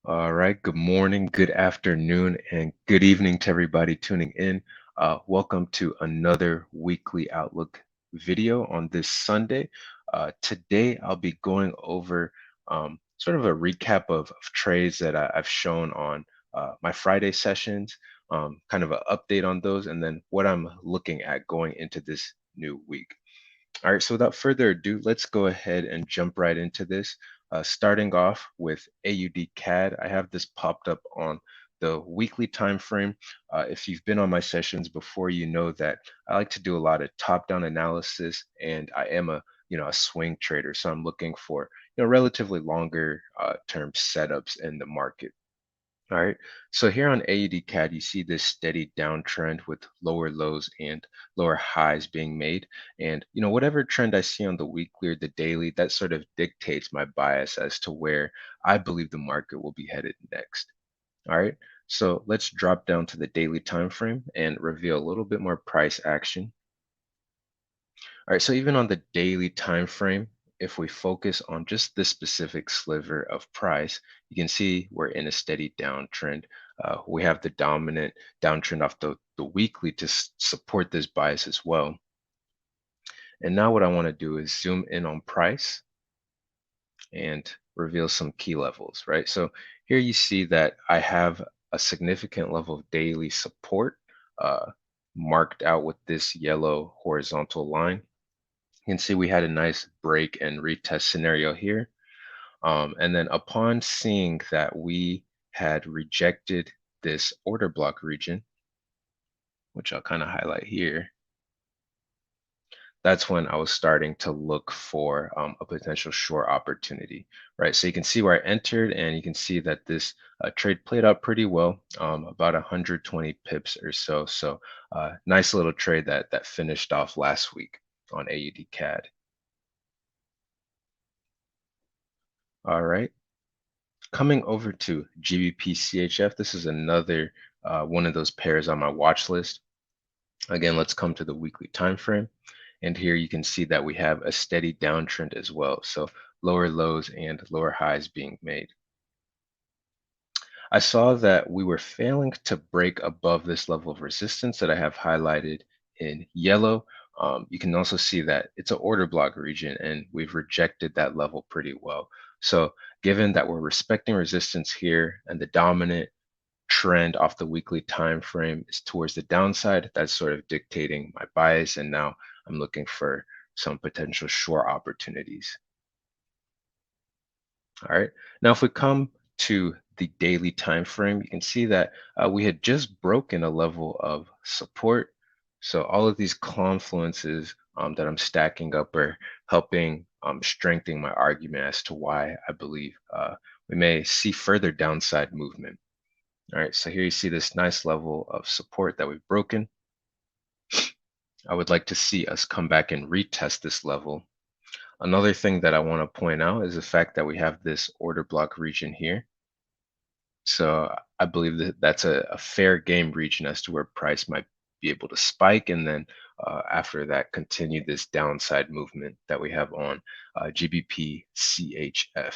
All right. Good morning, good afternoon, and good evening to everybody tuning in. Welcome to another weekly Outlook video on this Sunday. Today, I'll be going over sort of a recap of trades that I've shown on my Friday sessions, kind of an update on those, and then what I'm looking at going into this new week. All right, so without further ado, let's go ahead and jump right into this. Starting off with AUD CAD, I have this popped up on the weekly time frame. If you've been on my sessions before, you know that I like to do a lot of top-down analysis, and I am a swing trader, so I'm looking for relatively longer term setups in the market. All right, so here on AUD CAD, you see this steady downtrend with lower lows and lower highs being made. And whatever trend I see on the weekly or the daily, that sort of dictates my bias as to where I believe the market will be headed next. All right, so let's drop down to the daily time frame and reveal a little bit more price action. All right, so even on the daily time frame, if we focus on just this specific sliver of price, you can see we're in a steady downtrend. We have the dominant downtrend off the weekly to support this bias as well. And now what I want to do is zoom in on price and reveal some key levels, right? So here you see that I have a significant level of daily support marked out with this yellow horizontal line. You can see we had a nice break and retest scenario here. And then upon seeing that we had rejected this order block region, which I'll kind of highlight here, that's when I was starting to look for a potential short opportunity, right? So you can see where I entered, and you can see that this trade played out pretty well, about 120 pips or so. So nice little trade that finished off last week on AUD CAD. All right. Coming over to Gbp Chf, this is another one of those pairs on my watch list. Again, let's come to the weekly time frame. And here you can see that we have a steady downtrend as well. So lower lows and lower highs being made. I saw that we were failing to break above this level of resistance that I have highlighted in yellow. You can also see that it's an order block region, and we've rejected that level pretty well. So given that we're respecting resistance here and the dominant trend off the weekly time frame is towards the downside, that's sort of dictating my bias. And now I'm looking for some potential short opportunities. All right. Now, if we come to the daily time frame, you can see that we had just broken a level of support. So all of these confluences that I'm stacking up are helping strengthen my argument as to why I believe we may see further downside movement. All right, so here you see this nice level of support that we've broken. I would like to see us come back and retest this level. Another thing that I want to point out is the fact that we have this order block region here. So I believe that that's a fair game region as to where price might be able to spike, and then after that, continue this downside movement that we have on Gbp Chf.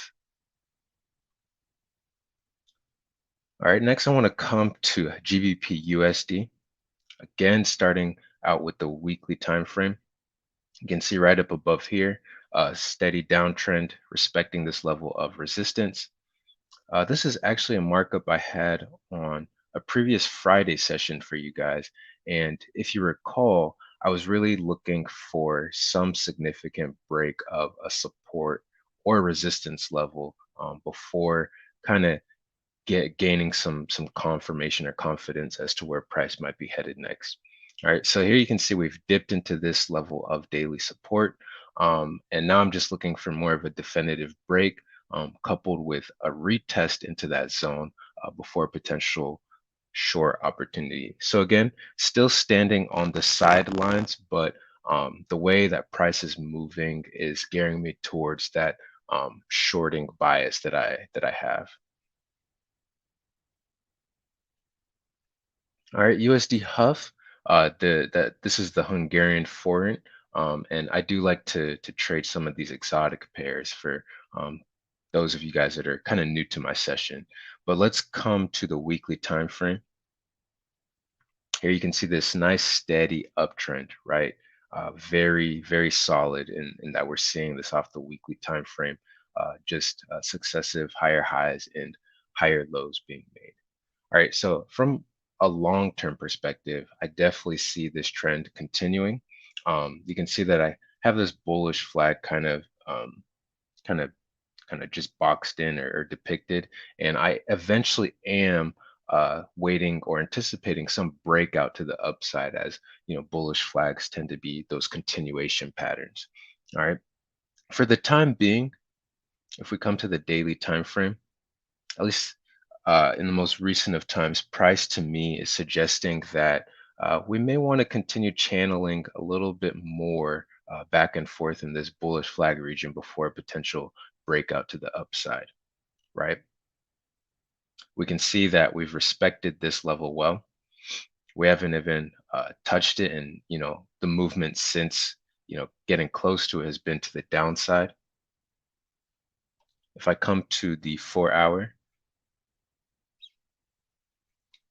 All right, next I want to come to Gbp Usd. Again, starting out with the weekly time frame. You can see right up above here, a steady downtrend respecting this level of resistance. This is actually a markup I had on a previous Friday session for you guys. And if you recall, I was really looking for some significant break of a support or resistance level before kind of gaining some confirmation or confidence as to where price might be headed next. All right, so here you can see we've dipped into this level of daily support. And now I'm just looking for more of a definitive break coupled with a retest into that zone before potential short opportunity. So again, still standing on the sidelines, but the way that price is moving is gearing me towards that shorting bias that I have. All right, USD Huff. This is the Hungarian forint, and I do like to trade some of these exotic pairs for those of you guys that are kind of new to my session. But let's come to the weekly time frame. Here you can see this nice steady uptrend, right? Very, very solid in that we're seeing this off the weekly time frame, just successive higher highs and higher lows being made. All right, so from a long-term perspective, I definitely see this trend continuing. You can see that I have this bullish flag kind of just boxed in or depicted. And I eventually am waiting or anticipating some breakout to the upside, as bullish flags tend to be those continuation patterns. All right. For the time being, if we come to the daily time frame, at least in the most recent of times, price to me is suggesting that we may want to continue channeling a little bit more back and forth in this bullish flag region before a potential breakout to the upside, right? We can see that we've respected this level well. We haven't even touched it, and the movement since getting close to it has been to the downside. If I come to the 4-hour,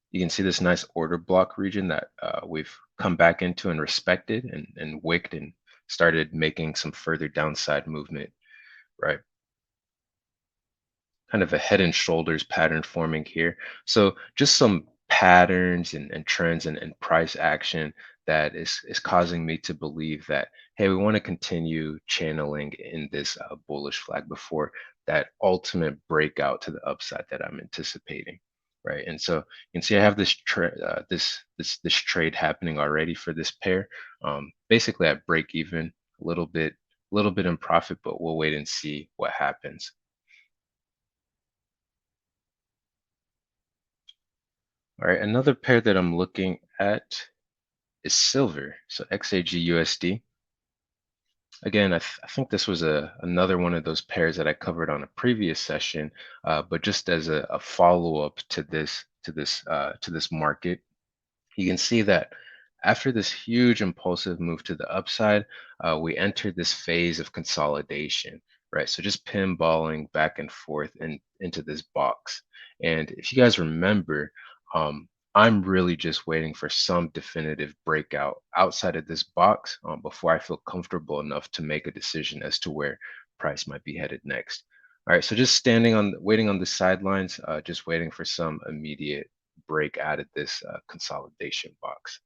you can see this nice order block region that we've come back into and respected and wicked and started making some further downside movement, right? Kind of a head and shoulders pattern forming here. So just some patterns and trends and price action that is causing me to believe that, hey, we want to continue channeling in this bullish flag before that ultimate breakout to the upside that I'm anticipating, right? And so you can see I have this trade happening already for this pair. Basically at break even, a little bit in profit, but we'll wait and see what happens. All right, another pair that I'm looking at is silver, so XAG USD. Again, I think this was another one of those pairs that I covered on a previous session, but just as a follow-up to this market, you can see that after this huge impulsive move to the upside, we entered this phase of consolidation, right? So just pinballing back and forth into this box. And if you guys remember, I'm really just waiting for some definitive breakout outside of this box before I feel comfortable enough to make a decision as to where price might be headed next. All right, so just waiting on the sidelines, just waiting for some immediate break out of this consolidation box.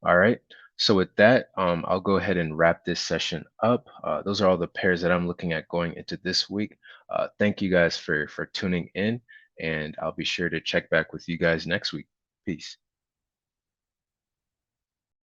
All right. So with that, I'll go ahead and wrap this session up. Those are all the pairs that I'm looking at going into this week. Thank you guys for tuning in, and I'll be sure to check back with you guys next week. Peace.